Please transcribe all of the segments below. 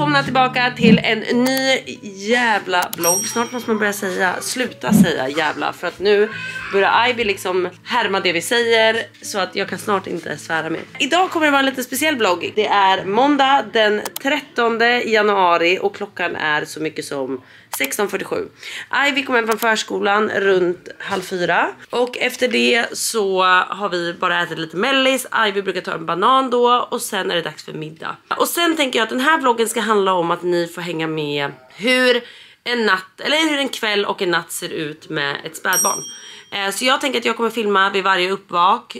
välkomna tillbaka till en ny jävla vlogg. Snart måste man börja sluta säga jävla, för att nu börjar Ivy liksom härma det vi säger, så att jag kan snart inte svära mer. Idag kommer det vara en lite speciell vlogg. Det är måndag den 13 januari och klockan är så mycket som 16:47. Ivy kom hem från förskolan runt 3:30. Och efter det så har vi bara ätit lite mellis. Ivy brukar ta en banan då. Och sen är det dags för middag. Och sen tänker jag att den här vloggen ska handla om att ni får hänga med hur en natt, eller hur en kväll och en natt ser ut med ett spädbarn. Så jag tänker att jag kommer filma vid varje uppvak.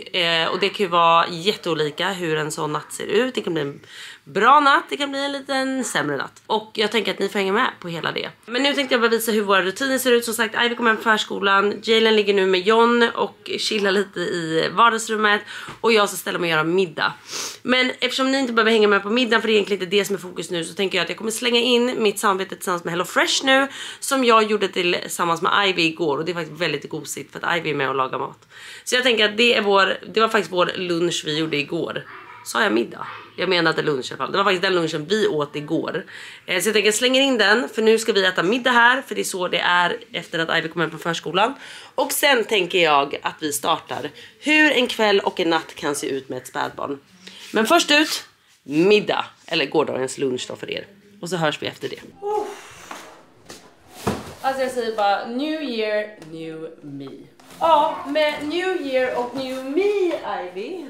Och det kan ju vara jätteolika hur en sån natt ser ut. Det kan bli en bra natt, det kan bli en liten sämre natt. Och jag tänker att ni får hänga med på hela det. Men nu tänkte jag bara visa hur våra rutiner ser ut. Som sagt, Ivy kommer hem från förskolan. Jalen ligger nu med John och chillar lite i vardagsrummet. Och jag ska ställa mig och göra middag. Men eftersom ni inte behöver hänga med på middagen, för det är egentligen inte det som är fokus nu, så tänker jag att jag kommer slänga in mitt samarbete tillsammans med HelloFresh nu. Som jag gjorde tillsammans med Ivy igår. Och det är faktiskt väldigt gosigt för att Ivy är med och lagar mat. Så jag tänker att det var faktiskt vår lunch vi gjorde igår. Sa jag middag? Jag menade lunch i alla fall. Det var faktiskt den lunchen vi åt igår. Så jag tänker slänga in den. För nu ska vi äta middag här. För det är så det är efter att Ivy kommer hem från förskolan. Och sen tänker jag att vi startar hur en kväll och en natt kan se ut med ett spädbarn. Men först ut, middag. Eller gårdagens lunch då för er. Och så hörs vi efter det. Alltså jag säger bara New Year, New Me. Ja, med New Year och New Me, Ivy.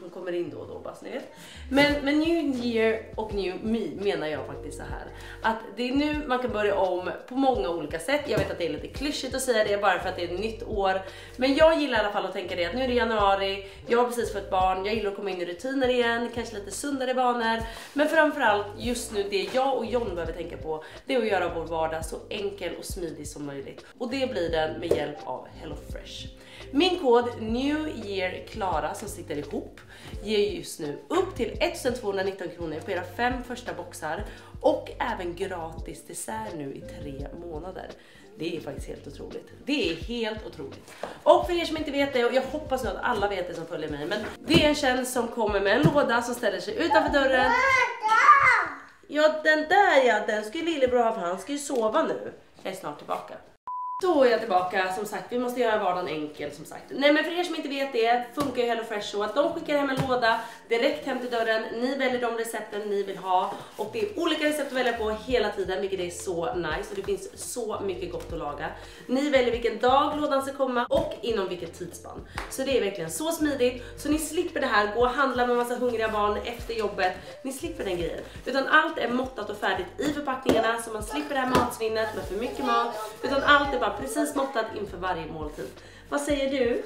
Hon kommer in då och då, bara så ni vet. Men med New Year och New Me menar jag faktiskt så här. Att det är nu man kan börja om på många olika sätt. Jag vet att det är lite klyschigt att säga det bara för att det är ett nytt år. Men jag gillar i alla fall att tänka det att nu är det januari. Jag har precis fått barn. Jag gillar att komma in i rutiner igen. Kanske lite sundare vanor. Men framförallt just nu det jag och John behöver tänka på. Det är att göra vår vardag så enkel och smidig som möjligt. Och det blir den med hjälp av HelloFresh. Min kod New Year Klara som sitter ihop ger just nu upp till 1219 kronor på era 5 första boxar och även gratis dessert nu i 3 månader. Det är faktiskt helt otroligt. Det är helt otroligt. Och för er som inte vet det, och jag hoppas nu att alla vet det som följer mig, men det är en tjänst som kommer med en låda som ställer sig utanför dörren. Ja, den där ja, den skulle lillebror ha för han ska ju sova nu. Jag är snart tillbaka. Då är jag tillbaka, som sagt, vi måste göra vardagen enkel som sagt. Nej, men för er som inte vet det, funkar ju HelloFresh så att de skickar hem en låda direkt hem till dörren. Ni väljer de recepten ni vill ha och det är olika recept att välja på hela tiden, vilket är så nice och det finns så mycket gott att laga. Ni väljer vilken dag lådan ska komma och inom vilket tidsspann. Så det är verkligen så smidigt, så ni slipper det här gå och handla med massa hungriga barn efter jobbet. Ni slipper den grejen, utan allt är måttat och färdigt i förpackningarna, så man slipper det här matsvinnet med för mycket mat, utan allt är bara precis måttat inför varje måltid. Vad säger du?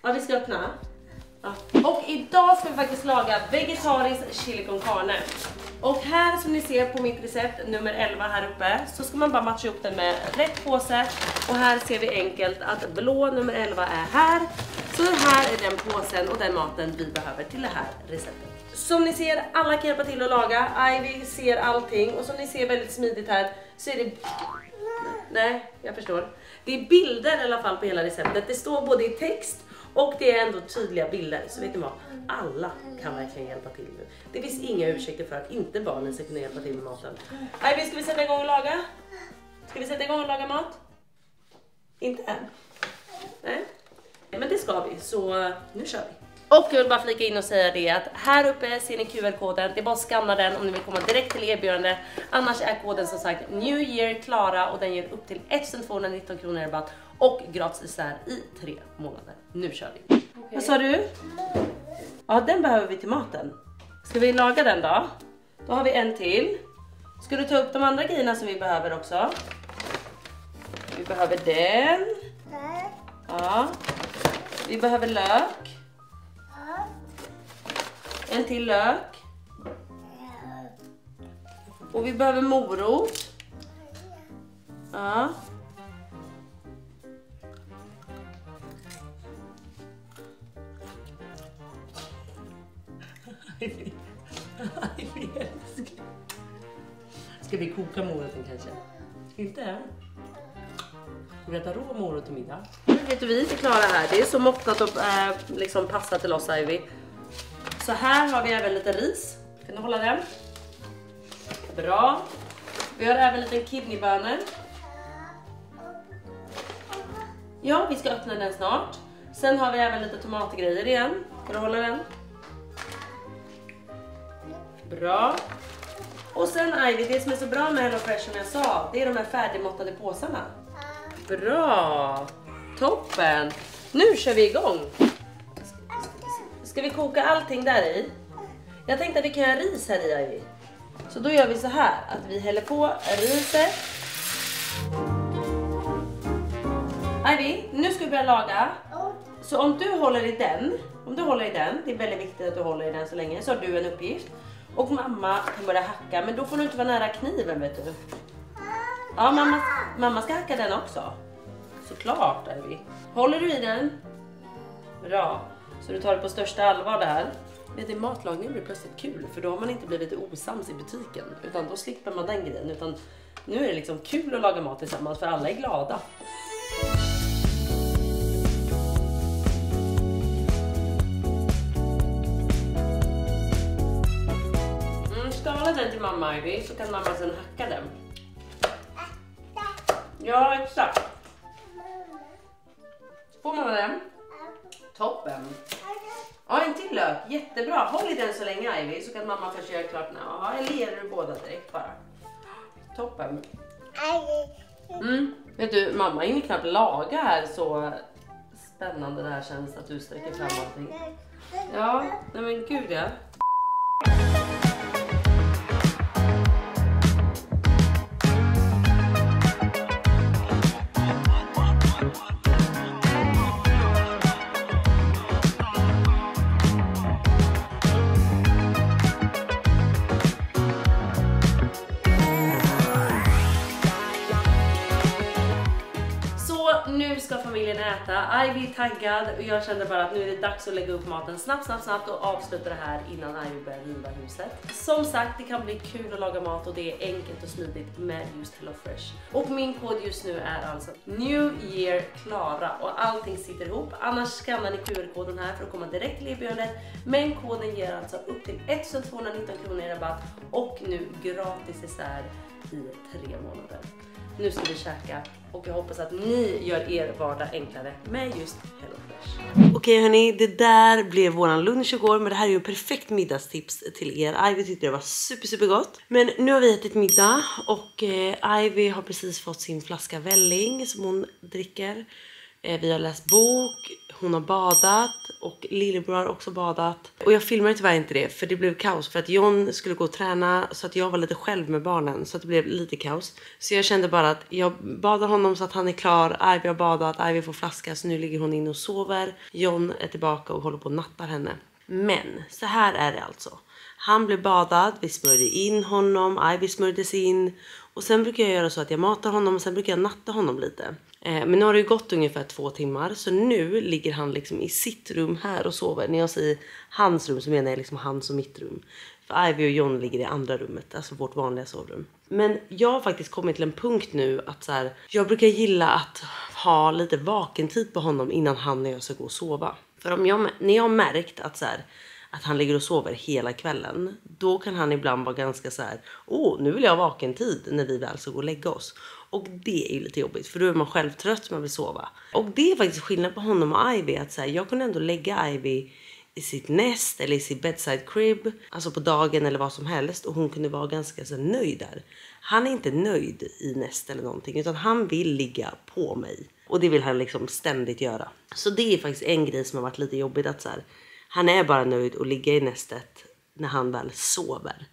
Ja, vi ska öppna. Ja. Och idag ska vi faktiskt laga vegetarisk chili con carne. Och här som ni ser på mitt recept nummer 11 här uppe, så ska man bara matcha upp den med rätt påse. Och här ser vi enkelt att blå nummer 11 är här. Så här är den påsen och den maten vi behöver till det här receptet. Som ni ser, alla kan hjälpa till att laga. Ivy ser allting och som ni ser väldigt smidigt här så är det... Nej, jag förstår. Det är bilder i alla fall på hela receptet. Det står både i text och det är ändå tydliga bilder. Så vet ni vad? Alla kan verkligen hjälpa till nu. Det finns inga ursäkter för att inte barnen ska kunna hjälpa till med maten. Ivy, ska vi sätta igång och laga? Ska vi sätta igång och laga mat? Inte än. Nej. Men det ska vi, så nu kör vi. Och jag vill bara flika in och säga det att här uppe ser ni QR-koden. Det är bara att scanna den om ni vill komma direkt till erbjudande. Annars är koden som sagt New Year Klara och den ger upp till 1219 kronor i rabatt och gratis dessert i 3 månader. Nu kör vi. Okay. Vad sa du? Ja, den behöver vi till maten. Ska vi laga den då? Då har vi en till. Ska du ta upp de andra grejerna som vi behöver också? Vi behöver den. Ja. Vi behöver lök. En till lök. Och vi behöver morot. Ja. Ska vi koka moroten kanske? Inte? Ska vi äta rå morot till middag? Vet du, vi är inte klara här. Det är så måttat och liksom passar till oss, Ivy. Så här har vi även lite ris. Kan du hålla den? Bra. Vi har även lite kidneybönor. Ja, vi ska öppna den snart. Sen har vi även lite tomatgrejer igen. Kan du hålla den? Bra. Och sen Ivy, det som är så bra med HelloFresh som jag sa, det är de här färdigmåttade påsarna. Bra. Toppen. Nu kör vi igång. Ska vi koka allting där i? Jag tänkte att vi kan göra ris här i Ivy. Så då gör vi så här att vi häller på riset. Ivy, nu ska vi börja laga. Så om du håller i den, det är väldigt viktigt att du håller i den så länge, så har du en uppgift. Och mamma kan börja hacka, men då får du inte vara nära kniven, vet du. Ja, mamma ska hacka den också. Såklart, Ivy. Håller du i den? Bra. Så du tar det på största allvar där. Men det matlagning blir plötsligt kul, för då har man inte blivit osams i butiken. Utan då slipper man den grejen. Utan nu är det liksom kul att laga mat tillsammans, för alla är glada. Skala den till mamma, Ivy, så kan mamma sen hacka den. Ja, exakt. Får man den? Toppen. Ja, en till lök. Jättebra. Håll i den så länge, Ivy, så kan mamma först göra klart. Ja, eller ger du båda direkt bara. Toppen. Vet du, mamma hinner knappt laga här, så spännande det här känns att du sträcker fram allting. Ja, nej men gud ja. Nu ska familjen äta. Ivy är taggad och jag kände bara att nu är det dags att lägga upp maten snabbt och avsluta det här innan Ivy börjar riva huset. Som sagt, det kan bli kul att laga mat och det är enkelt och smidigt med just HelloFresh. Och min kod just nu är alltså New Year Klara och allting sitter ihop. Annars skannar ni QR-koden här för att komma direkt till erbjudandet. Men koden ger alltså upp till 1219 kronor i rabatt och nu gratis dessert i 3 månader. Nu ska vi käka och jag hoppas att ni gör er vardag enklare med just HelloFresh. Okej hörni, det där blev våran lunch igår, men det här är ju en perfekt middagstips till er. Ivy tyckte det var super gott. Men nu har vi ätit middag och Ivy har precis fått sin flaska välling som hon dricker. Vi har läst bok, hon har badat och lillebror har också badat. Och jag filmade tyvärr inte det för det blev kaos för att John skulle gå och träna så att jag var lite själv med barnen så att det blev lite kaos. Så jag kände bara att jag badar honom så att han är klar, Ivy har badat, Ivy får flaska så nu ligger hon inne och sover. John är tillbaka och håller på och nattar henne. Men så här är det alltså. Han blev badad, vi smörjde in honom, Ivy smörjdes in. Och sen brukar jag göra så att jag matar honom och sen brukar jag natta honom lite. Men nu har det ju gått ungefär 2 timmar. Så nu ligger han liksom i sitt rum här och sover. När jag säger hans rum så menar jag liksom hans och mitt rum. För Ivy och John ligger i andra rummet, alltså vårt vanliga sovrum. Men jag har faktiskt kommit till en punkt nu att så här, jag brukar gilla att ha lite vakentid på honom innan han och jag ska gå och sova. För när jag har märkt att så här, att han ligger och sover hela kvällen, då kan han ibland vara ganska så här: nu vill jag ha vakentid när vi väl ska gå och lägga oss. Och det är ju lite jobbigt för då är man själv trött, man vill sova. Och det är faktiskt skillnad på honom och Ivy, att så här, jag kunde ändå lägga Ivy i sitt nest eller i sitt bedside crib, alltså på dagen eller vad som helst, och hon kunde vara ganska så nöjd där. Han är inte nöjd i nest eller någonting, utan han vill ligga på mig. Och det vill han liksom ständigt göra. Så det är faktiskt en grej som har varit lite jobbigt, att så här, han är bara nöjd att ligga i nästet när han väl sover.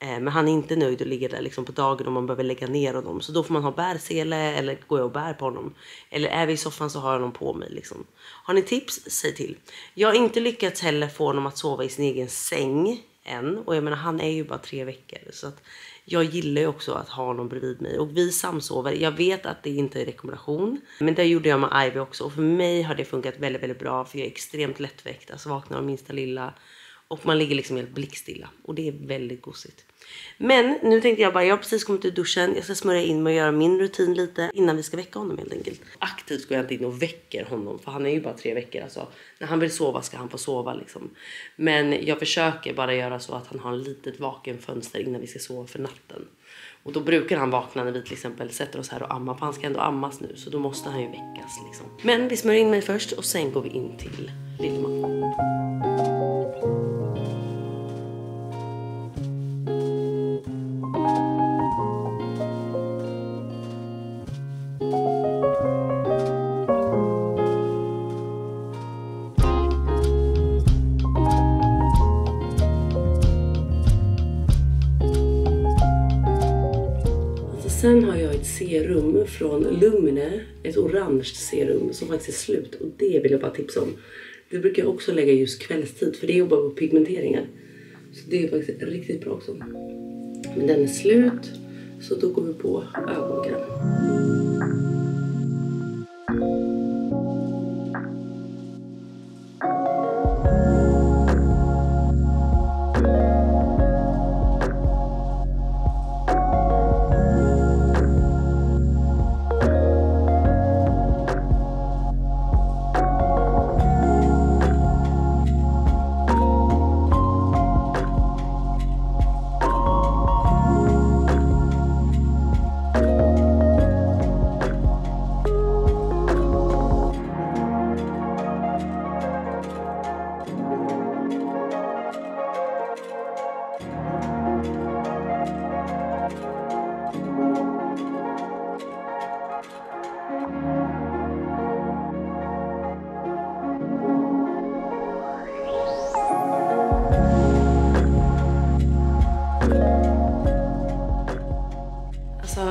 Men han är inte nöjd att ligga där liksom på dagen om man behöver lägga ner honom. Så då får man ha bärsele eller gå och bär på honom. Eller är vi i soffan så har jag honom på mig liksom. Har ni tips? Säg till. Jag har inte lyckats heller få honom att sova i sin egen säng än. Och jag menar, han är ju bara 3 veckor. Så att jag gillar ju också att ha honom bredvid mig. Och vi samsover. Jag vet att det inte är rekommendation. Men det gjorde jag med Ivy också. Och för mig har det funkat väldigt bra. För jag är extremt lättväckt. Alltså vaknar av minsta lilla. Och man ligger liksom helt blickstilla. Och det är väldigt gosigt. Men nu tänkte jag har precis kommit ur duschen. Jag ska smörja in mig och göra min rutin lite innan vi ska väcka honom helt enkelt. Aktivt går jag inte in och väcker honom. För han är ju bara 3 veckor. Alltså, när han vill sova ska han få sova liksom. Men jag försöker bara göra så att han har ett litet vakenfönster innan vi ska sova för natten. Och då brukar han vakna när vi till exempel sätter oss här och ammar. För han ska ändå ammas nu. Så då måste han ju väckas liksom. Men vi smörjer in mig först och sen går vi in till Lilleman. Sen har jag ett serum från Lumine, ett orange serum som faktiskt är slut. Och det vill jag bara tipsa om. Det brukar jag också lägga just kvällstid för det jobbar på pigmenteringar. Så det är faktiskt riktigt bra också. Men den är slut så då går vi på ögonkräm.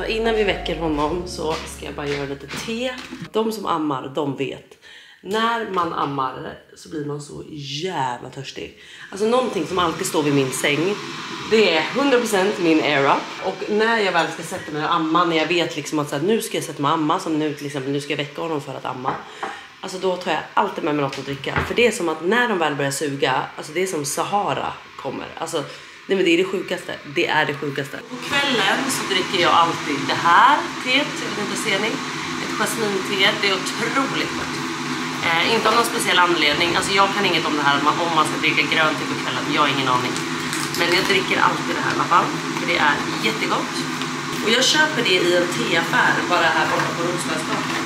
Innan vi väcker honom så ska jag bara göra lite te. De som ammar, de vet. När man ammar så blir man så jävla törstig. Alltså någonting som alltid står vid min säng, det är 100% min Air-Up. Och när jag väl ska sätta mig och amma, när jag vet liksom att så här, nu ska jag sätta mig och amma, som nu till exempel, nu ska jag väcka honom för att amma. Alltså då tar jag alltid med mig något att dricka. För det är som att när de väl börjar suga, alltså det är som Sahara kommer. Alltså nej, men det är det sjukaste. Det är det sjukaste. På kvällen så dricker jag alltid det här teet. Jag vet inte, ser ni? Ett jasminte. Det är otroligt gott. Inte av någon speciell anledning. Alltså jag kan inget om det här om man ska dricka grönt te på kvällen. Jag har ingen aning. Men jag dricker alltid det här i alla fall. För det är jättegott. Och jag köper det i en teaffär bara här borta på Roslagsgatan.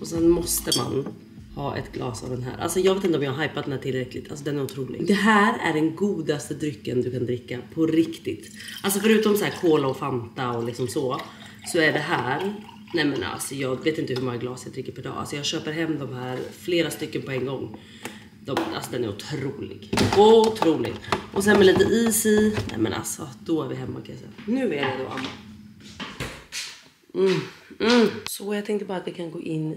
Och sen måste man ha ett glas av den här. Alltså jag vet inte om jag har hypat den här tillräckligt. Alltså den är otrolig. Det här är den godaste drycken du kan dricka på riktigt. Alltså förutom så här cola och Fanta och liksom så är det här. Nej men alltså jag vet inte hur många glas jag dricker per dag. Alltså jag köper hem de här flera stycken på en gång. Alltså den är otrolig. Otrolig. Och sen med lite is i. Nej men alltså då är vi hemma kan jag säga. Nu är det då amma. Så jag tänkte bara att vi kan gå in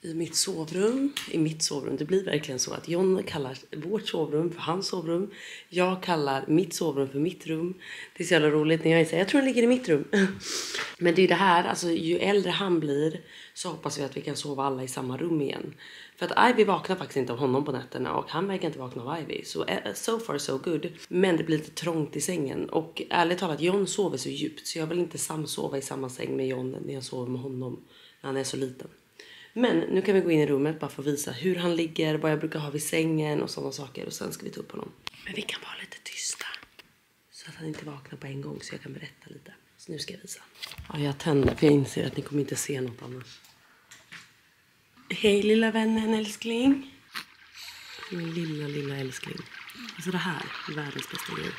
i mitt sovrum. I mitt sovrum. Det blir verkligen så att John kallar vårt sovrum för hans sovrum. Jag kallar mitt sovrum för mitt rum. Det är så jävla roligt när jag säger jag tror det ligger i mitt rum. Men det är det här. Alltså ju äldre han blir så hoppas vi att vi kan sova alla i samma rum igen. För att Ivy vaknar faktiskt inte av honom på nätterna. Och han verkar inte vakna av Ivy. Så so far so good. Men det blir lite trångt i sängen. Och ärligt talat, John sover så djupt. Så jag vill inte samsova i samma säng med John när jag sover med honom. När han är så liten. Men nu kan vi gå in i rummet bara för att visa hur han ligger. Vad jag brukar ha vid sängen och sådana saker. Och sen ska vi ta upp honom. Men vi kan vara lite tysta. Så att han inte vaknar på en gång så jag kan berätta lite. Så nu ska jag visa. Ja, jag tänder för jag inser att ni kommer inte se något annars. Hej lilla vännen älskling. Min lilla älskling. Alltså det här är världens bästa grej.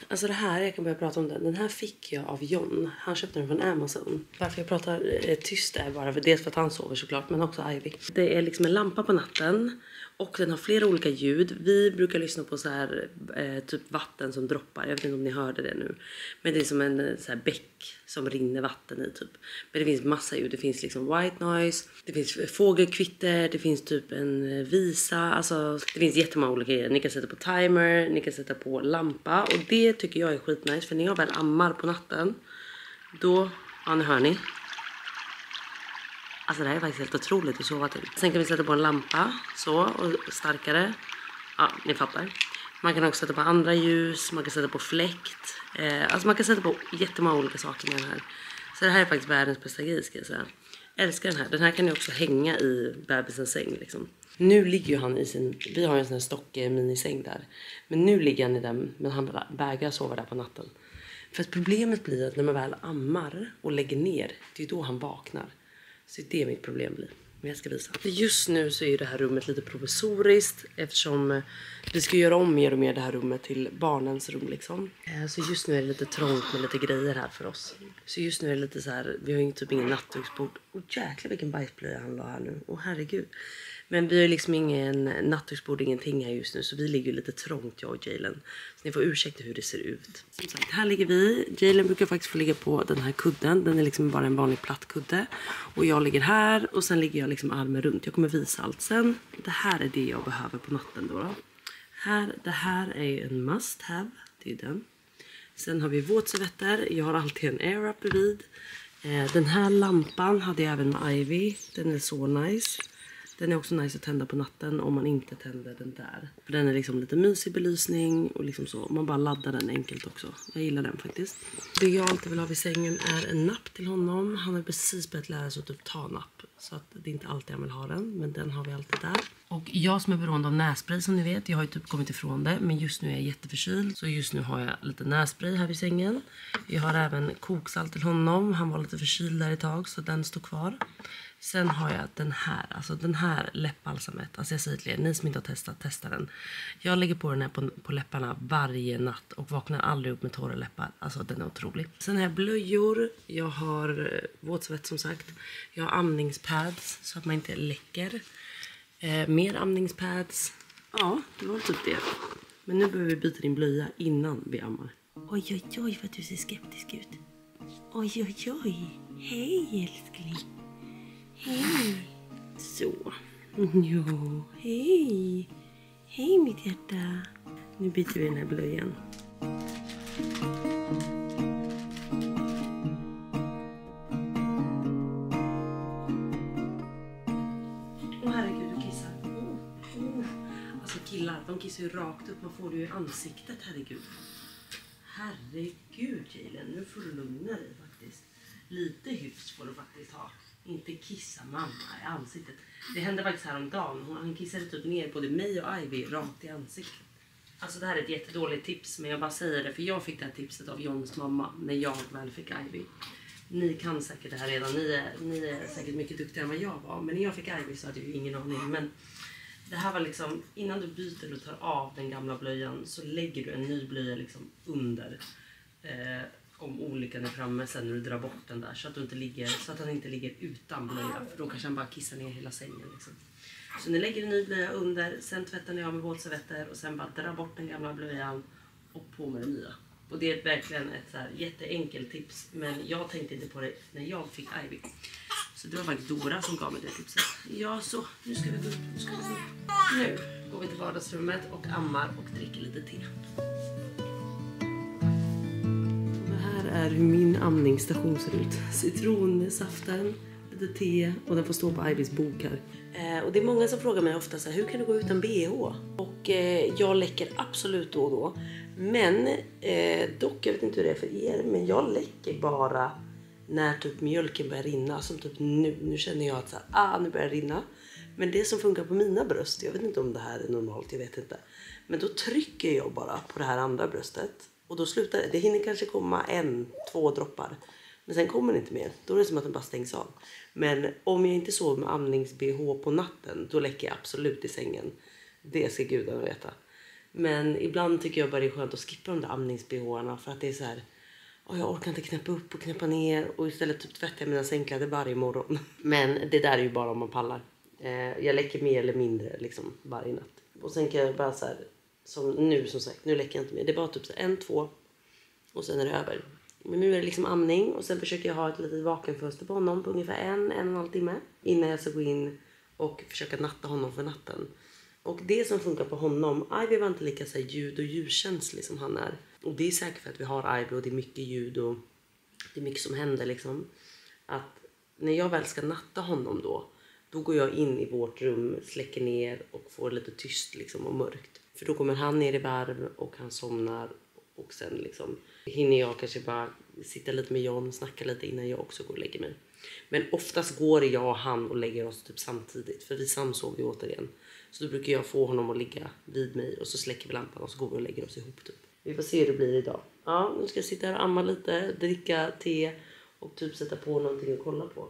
Alltså det här, jag kan börja prata om den. Den här fick jag av John. Han köpte den från Amazon. Varför jag pratar tyst är bara för dels för att han sover såklart. Men också Ivy. Det är liksom en lampa på natten. Och den har flera olika ljud. Vi brukar lyssna på så här typ vatten som droppar. Jag vet inte om ni hörde det nu. Men det är som en så här bäck som rinner vatten i typ. Men det finns massa ljud. Det finns liksom white noise. Det finns fågelkvitter. Det finns typ en visa. Alltså det finns jättemånga olika grejer. Ni kan sätta på timer. Ni kan sätta på lampa. Och det tycker jag är skitnice. För när jag väl ammar på natten. Då, ja nu hör ni. Alltså det här är faktiskt helt otroligt att sova till. Sen kan vi sätta på en lampa så och starkare. Ja, ni fattar. Man kan också sätta på andra ljus, man kan sätta på fläkt. Alltså man kan sätta på jättemånga olika saker med den här. Så det här är faktiskt världens bästa grej ska jag säga. Älskar den här. Den här kan ni också hänga i bebisens säng liksom. Nu ligger ju han i sin, vi har en sån här stock minisäng där. Men nu ligger han i den, men han vägrar sova där på natten. För att problemet blir att när man väl ammar och lägger ner, det är då han vaknar. Så det är mitt problem blir. Men jag ska visa. Just nu så är det här rummet lite provisoriskt. Eftersom vi ska göra om mer och mer det här rummet till barnens rum liksom. Så just nu är det lite trångt med lite grejer här för oss. Så just nu är det lite så här. Vi har ju typ ingen nattduksbord. Jäklar vilken bajsblöja han la här nu. Herregud. Men vi har liksom ingen nattduksbord, ingenting här just nu. Så vi ligger lite trångt jag och Jalen. Så ni får ursäkta hur det ser ut. Som sagt, här ligger vi. Jalen brukar faktiskt få ligga på den här kudden. Den är liksom bara en vanlig platt kudde. Och jag ligger här och sen ligger jag liksom armen runt. Jag kommer visa allt sen. Det här är det jag behöver på natten då. Det här är en must have. Det är den. Sen har vi våtservetter. Jag har alltid en air up bredvid. Den här lampan hade jag även med Ivy. Den är så nice. Den är också nice att tända på natten om man inte tänder den där. För den är liksom lite mysig belysning och liksom så. Man bara laddar den enkelt också. Jag gillar den faktiskt. Det jag alltid vill ha vid sängen är en napp till honom. Han har precis börjat lära sig att typ ta napp. Så att det är inte alltid han vill ha den. Men den har vi alltid där. Och jag som är beroende av nässpray som ni vet. Jag har ju typ kommit ifrån det. Men just nu är jag jätteförkyld. Så just nu har jag lite nässpray här vid sängen. Jag har även koksalt till honom. Han var lite förkyld där ett tag så den står kvar. Sen har jag den här, alltså den här läppbalsamet. Alltså jag säger till er, ni som inte har testat, testa den. Jag lägger på den här på läpparna varje natt och vaknar aldrig upp med torra läppar. Alltså den är otrolig. Sen har jag blöjor, jag har våtsvett som sagt. Jag har amningspads så att man inte läcker. Mer amningspads. Ja, det var typ det. Men nu behöver vi byta din blöja innan vi ammar. Oj, oj, oj vad du ser skeptisk ut. Oj, oj, oj. Hej älskling. Hej. Så. Jo, hej. Hej mitt hjärta. Nu byter vi den här blöjan. Åh herregud, du kissar. Alltså killar, de kissar ju rakt upp. Man får det ju i ansiktet, herregud. Herregud Jalen, nu får du lugna dig faktiskt. Lite hyfs får du faktiskt ha. Inte kissa mamma i ansiktet. Det hände faktiskt häromdagen. Han kissade typ ner både mig och Ivy rakt i ansiktet. Alltså det här är ett jättedåligt tips. Men jag bara säger det. För jag fick det här tipset av Johns mamma. När jag väl fick Ivy. Ni kan säkert det här redan. Ni är säkert mycket duktigare än vad jag var. Men när jag fick Ivy så hade jag ju ingen aning. Men det här var liksom. Innan du byter och tar av den gamla blöjan. Så lägger du en ny blöja liksom under. Om olyckan är framme sen när du drar bort den där. Så att, du inte ligger, så att han inte ligger utan blöja. För då kanske han bara kissar ner hela sängen. Liksom. Så ni lägger en ny blöja under. Sen tvättar ni av med våtservetter. Och sen bara dra bort den gamla blöjan. Och på med den nya. Och det är verkligen ett så här jätteenkelt tips. Men jag tänkte inte på det när jag fick Ivy. Så det var faktiskt Dora som gav mig det tipset. Ja så, nu ska vi gå upp. Nu går vi till vardagsrummet och ammar och dricker lite te. Är hur min amningsstation ser ut. Citronsaften, lite te och den får stå på Ivys bok här. Och det är många som frågar mig ofta så här, hur kan du gå utan BH? Och jag läcker absolut då och då. Men dock, jag vet inte hur det är för er, men jag läcker bara när typ mjölken börjar rinna. Som typ nu känner jag att så här, nu börjar det rinna. Men det som funkar på mina bröst, jag vet inte om det här är normalt, jag vet inte. Men då trycker jag bara på det här andra bröstet. Och då slutar det. Det hinner kanske komma 1-2 droppar. Men sen kommer det inte mer. Då är det som att den bara stängs av. Men om jag inte sover med amnings-BH på natten. Då läcker jag absolut i sängen. Det ska gudarna veta. Men ibland tycker jag bara det är skönt att skippa de där amnings-BH-arna. För att det är så här. Jag orkar inte knäppa upp och knäppa ner. Och istället typ tvättar jag mina sängkläder varje morgon. Men det där är ju bara om man pallar. Jag läcker mer eller mindre liksom varje natt. Och sen kan jag bara så här, som sagt, nu läcker jag inte mer. Det är bara typ så 1, 2 och sen är det över. Men nu är det liksom amning och sen försöker jag ha ett litet vakenfönster på honom på ungefär 1,5 timme innan jag ska gå in och försöka natta honom för natten. Och det som funkar på honom, Ivy var inte lika så här, ljud- och ljuskänslig som han är. Och det är säkert för att vi har Ivy och det är mycket ljud och det är mycket som händer liksom. Att när jag väl ska natta honom då går jag in i vårt rum, släcker ner och får lite tyst liksom och mörkt. För då kommer han ner i varv och han somnar och sen liksom hinner jag kanske bara sitta lite med John, snacka lite innan jag också går och lägger mig. Men oftast går jag och han och lägger oss typ samtidigt för vi samsov ju återigen. Så då brukar jag få honom att ligga vid mig och så släcker vi lampan och så går vi och lägger oss ihop typ. Vi får se hur det blir idag. Ja, nu ska jag sitta här och amma lite, dricka te och typ sätta på någonting och kolla på.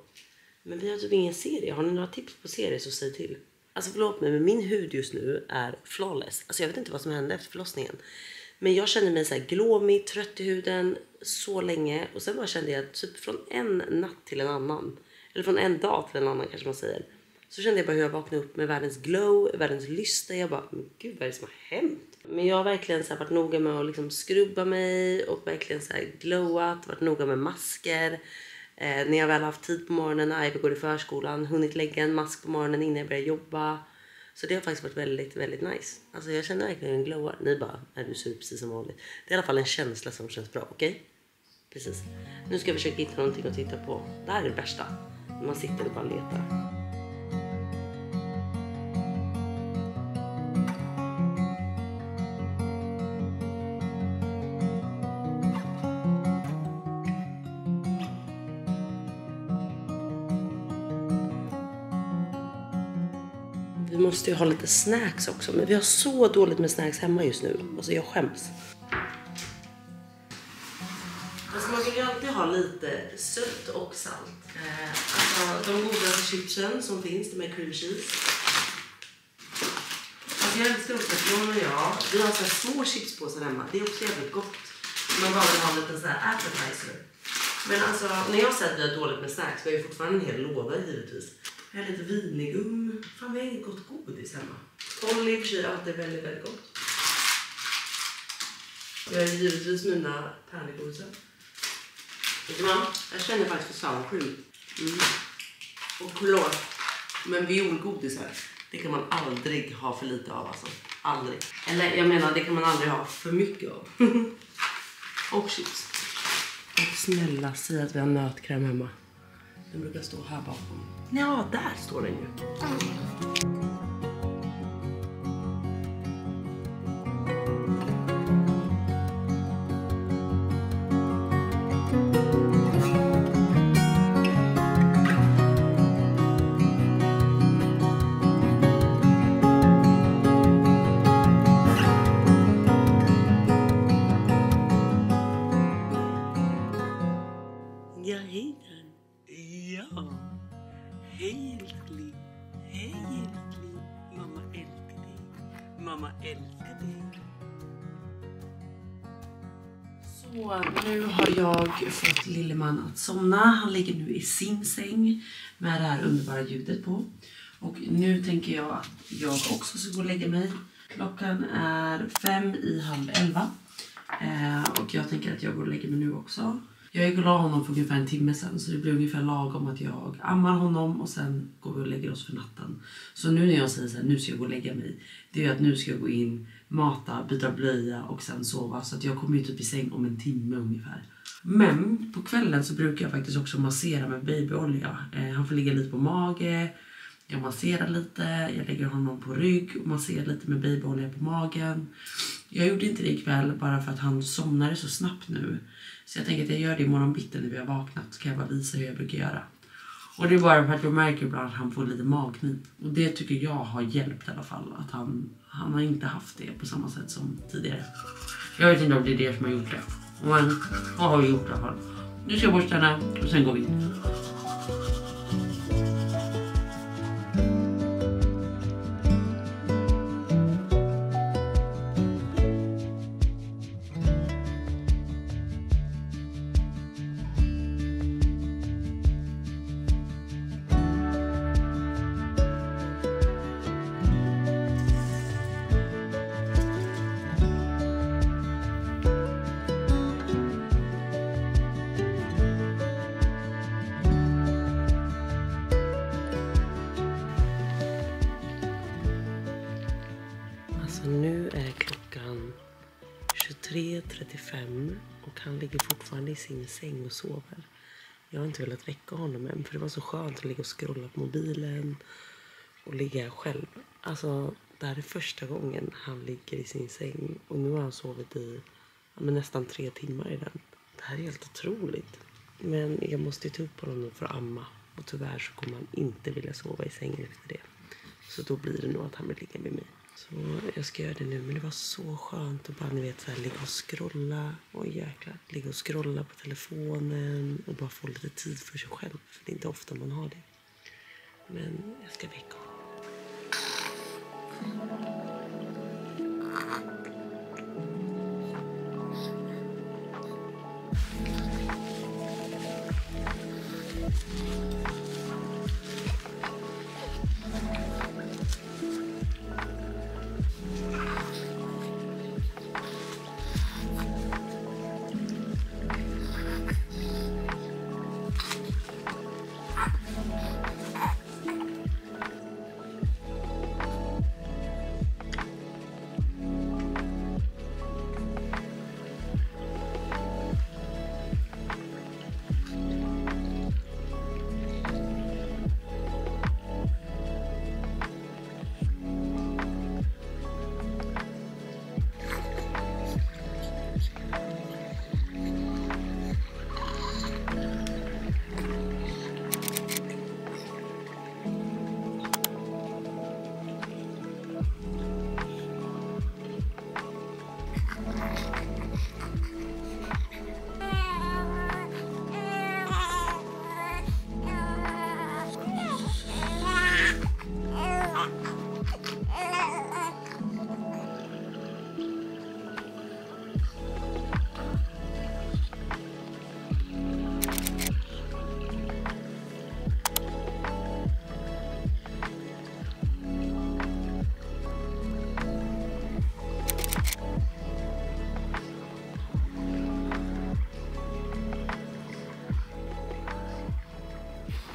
Men vi har typ ingen serie. Har ni några tips på serier så säg till. Alltså förlåt mig, men min hud just nu är flawless. Alltså jag vet inte vad som hände efter förlossningen. Men jag kände mig så här glåmig, trött i huden så länge. Och sen bara kände jag typ från en natt till en annan. Eller från en dag till en annan kanske man säger. Så kände jag bara hur jag vaknade upp med världens glow, världens lyster. Jag bara, men gud vad är det som har hänt? Men jag har verkligen så här varit noga med att liksom skrubba mig och verkligen så här glowat. Varit noga med masker. När jag väl haft tid på morgonen när Ivy går i förskolan. Hunnit lägga en mask på morgonen innan jag börjar jobba. Så det har faktiskt varit väldigt, väldigt nice. Alltså jag känner verkligen en glowar. Ni bara, är du ser ut precis som vanligt. Det är i alla fall en känsla som känns bra, okej? Precis. Nu ska jag försöka hitta någonting att titta på. Det här är det värsta. Man sitter och bara letar. Vi måste ju ha lite snacks också. Men vi har så dåligt med snacks hemma just nu. Alltså jag skäms. Alltså man kan ju alltid ha lite sött och salt. Alltså de godaste chipsen som finns, de är cream cheese. Alltså jag älskar också att John och jag, vi har så här små chipspåsar hemma. Det är också jävligt gott. Man bara vill ha en liten så här appetizer. Men alltså när jag säger att vi har dåligt med snacks, vi har ju fortfarande en hel låda givetvis. Jag har lite vinigum. Fan, vi har inget gott godis hemma. Polly för sig alltid väldigt, väldigt gott. Jag har givetvis mina pärlegodisar. Vet du vad? Jag känner faktiskt för sour cream. Och kolor. Men violgodisar, det kan man aldrig ha för lite av alltså. Aldrig. Eller jag menar, det kan man aldrig ha för mycket av. Och chips. Och snälla, säg att vi har nötkräm hemma. Den brukar stå här bakom. Ja, där står den ju. Ja, hej där. Ja. Hej älskling. Hej älskling. Mamma älskar dig. Mamma älskar dig. Så nu har jag fått Lilleman att somna. Han ligger nu i sin säng med det här underbara ljudet på. Och nu tänker jag att jag också ska gå och lägga mig. Klockan är 11:05. Och jag tänker att jag går och lägger mig nu också. Jag är glad honom för ungefär en timme sedan, så det blir ungefär lagom att jag ammar honom och sen går vi och lägger oss för natten. Så nu när jag säger så här, nu ska jag gå och lägga mig, det är att nu ska jag gå in, mata, byta blöja och sen sova. Så att jag kommer ju typ i säng om en timme ungefär. Men på kvällen så brukar jag faktiskt också massera med babyolja. Han får ligga lite på mage, jag masserar lite, jag lägger honom på rygg och masserar lite med babyolja på magen. Jag gjorde inte det ikväll bara för att han somnade så snabbt nu. Så jag tänker att jag gör det imorgon bitti när vi har vaknat. Så kan jag bara visa hur jag brukar göra. Och det är bara för att jag märker ibland att han får lite magknip. Och det tycker jag har hjälpt i alla fall. Att han har inte haft det på samma sätt som tidigare. Jag vet inte om det är det som har gjort det. Men vad har vi gjort i alla fall? Nu ska jag borsta henne och sen går vi in. 3:35 och han ligger fortfarande i sin säng och sover. Jag har inte velat väcka honom än för det var så skönt att ligga och scrolla på mobilen och ligga själv. Alltså det här är första gången han ligger i sin säng och nu har han sovit i nästan 3 timmar i den. Det här är helt otroligt. Men jag måste ta upp honom för att amma och tyvärr så kommer han inte vilja sova i sängen efter det. Så då blir det nog att han vill ligga med mig. Så jag ska göra det nu. Men det var så skönt att bara så här, ligga och scrolla. Oj jäklar. Ligga och scrolla på telefonen. Och bara få lite tid för sig själv. För det är inte ofta man har det. Men jag ska väcka honom.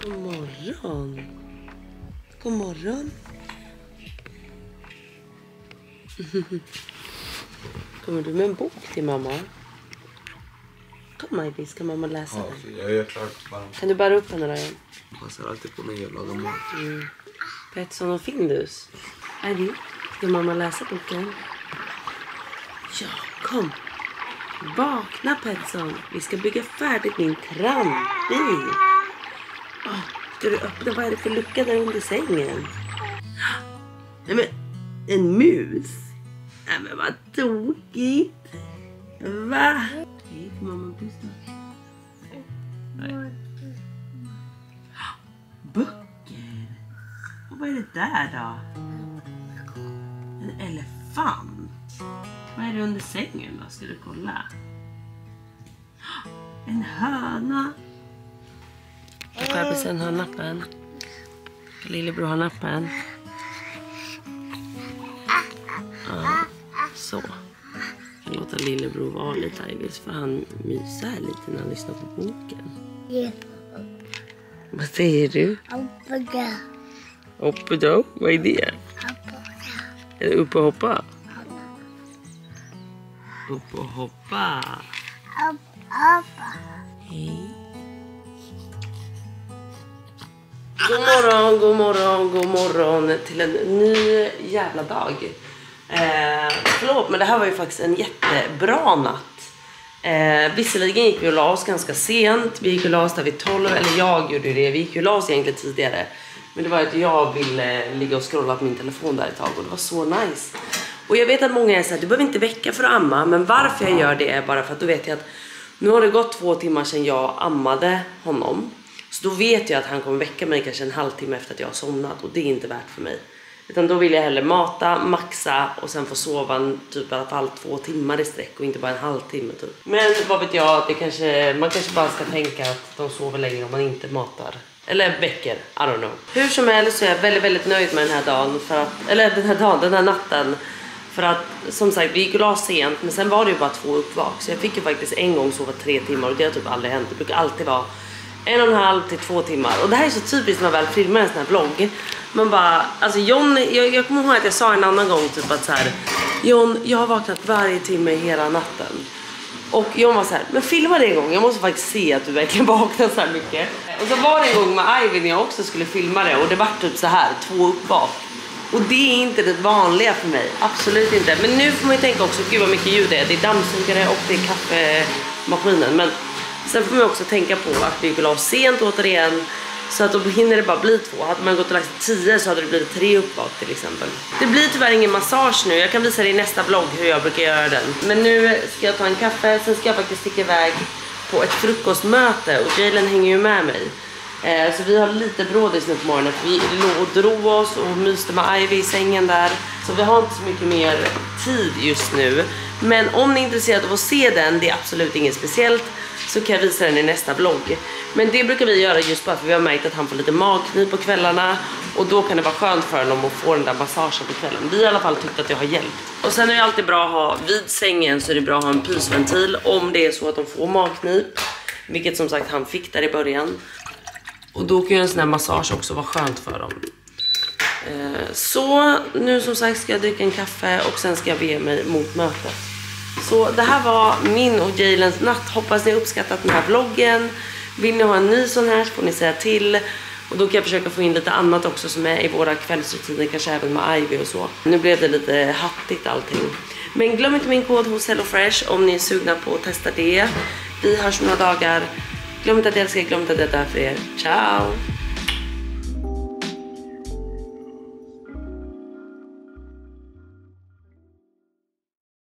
God morgon. God morgon. Kommer du med en bok till mamma? Kom Ivy, ska mamma läsa den? Ja, jag gör klart. Kan du bära upp henne där? Jag ser alltid på när jag lagar mat. Pettersson och Findus. Ivy, ska mamma läsa boken? Ja, kom. Vakna Pettersson. Vi ska bygga färdigt min trampbil. Ska du öppna? Vad är det för lucka där under sängen? Nej men, en mus. Nej men vad tokigt. Va? Hej, får mamma pusta? Nej. Böcker. Och vad är det där då? En elefant. Vad är det under sängen då? Ska du kolla? En höna. Bebisen har nappen. Lillebror har nappen. Ja, så. Jag låter lillebror vara lite Ivis för han myser lite när han lyssnar på boken. Vad säger du? Uppe då? Vad är det? Är det uppe och hoppa? Uppe och hoppa. Hej. God morgon, god morgon, god morgon till en ny jävla dag. Förlåt, men det här var ju faktiskt en jättebra natt. Visserligen gick vi och la oss ganska sent. Vi gick och la oss där vid 12, eller jag gjorde det. Vi gick och la oss egentligen tidigare. Men det var att jag ville ligga och scrolla på min telefon där ett tag och det var så nice. Och jag vet att många är så här, du behöver inte väcka för att amma. Men varför jag gör det är bara för att då vet jag att nu har det gått 2 timmar sedan jag ammade honom. Så då vet jag att han kommer väcka mig kanske en halvtimme efter att jag har somnat. Och det är inte värt för mig. Utan då vill jag hellre mata, maxa och sen få sova typ i alla fall 2 timmar i sträck. Och inte bara en halvtimme typ. Men vad vet jag, man kanske bara ska tänka att de sover längre om man inte matar. Eller väcker, I don't know. Hur som helst så är jag väldigt, väldigt nöjd med den här dagen. Den här natten. För att som sagt, vi gick och la sent. Men sen var det ju bara 2 uppvak. Så jag fick ju faktiskt en gång sova 3 timmar. Och det har typ aldrig hänt. Det brukar alltid vara 1,5 till 2 timmar. Och det här är så typiskt när man väl filmar en sån här vlogg. Man bara, alltså John, jag kommer ihåg att jag sa en annan gång typ att så här: John, jag har vaknat varje timme hela natten. Och jag var så här, men filma det en gång. Jag måste faktiskt se att du verkligen vaknar så här mycket. Och så var det en gång med Ivy när jag också skulle filma det. Och det var typ så här, 2 uppvak. Och det är inte det vanliga för mig. Absolut inte. Men nu får man ju tänka också, gud vad mycket ljud det är. Det är dammsugare och det är kaffemaskinen. Men sen får man också tänka på att vi går av sent återigen. Så att då hinner det bara bli 2. Hade man gått och lagt 10 så hade det blivit 3 uppvak till exempel. Det blir tyvärr ingen massage nu. Jag kan visa dig i nästa vlogg hur jag brukar göra den. Men nu ska jag ta en kaffe. Sen ska jag faktiskt sticka iväg på ett frukostmöte. Och Jalen hänger ju med mig. Så vi har lite brådis nu på morgonen. För vi låg och drog oss och myste med Ivy i sängen där. Så vi har inte så mycket mer tid just nu. Men om ni är intresserade av att se den, det är absolut inget speciellt, så kan jag visa den i nästa vlogg. Men det brukar vi göra just bara för vi har märkt att han får lite magknip på kvällarna. Och då kan det vara skönt för honom att få den där massagen på kvällen. Vi har i alla fall tyckt att det har hjälpt. Och sen är det alltid bra att ha vid sängen, så är det bra att ha en pysventil om det är så att de får magknip. Vilket som sagt han fick där i början. Och då kan ju en sån här massage också vara skönt för dem. Så nu som sagt ska jag dricka en kaffe och sen ska jag bege mig mot mötet. Så det här var min och Jalens natt. Hoppas ni har uppskattat den här vloggen. Vill ni ha en ny sån här så får ni säga till. Och då kan jag försöka få in lite annat också som är i våra kvällsrutiner. Kanske även med Ivy och så. Nu blev det lite hattigt allting. Men glöm inte min kod hos HelloFresh om ni är sugna på att testa det. Vi hörs några dagar. Glöm inte att älska, glöm inte att det är för er. Ciao!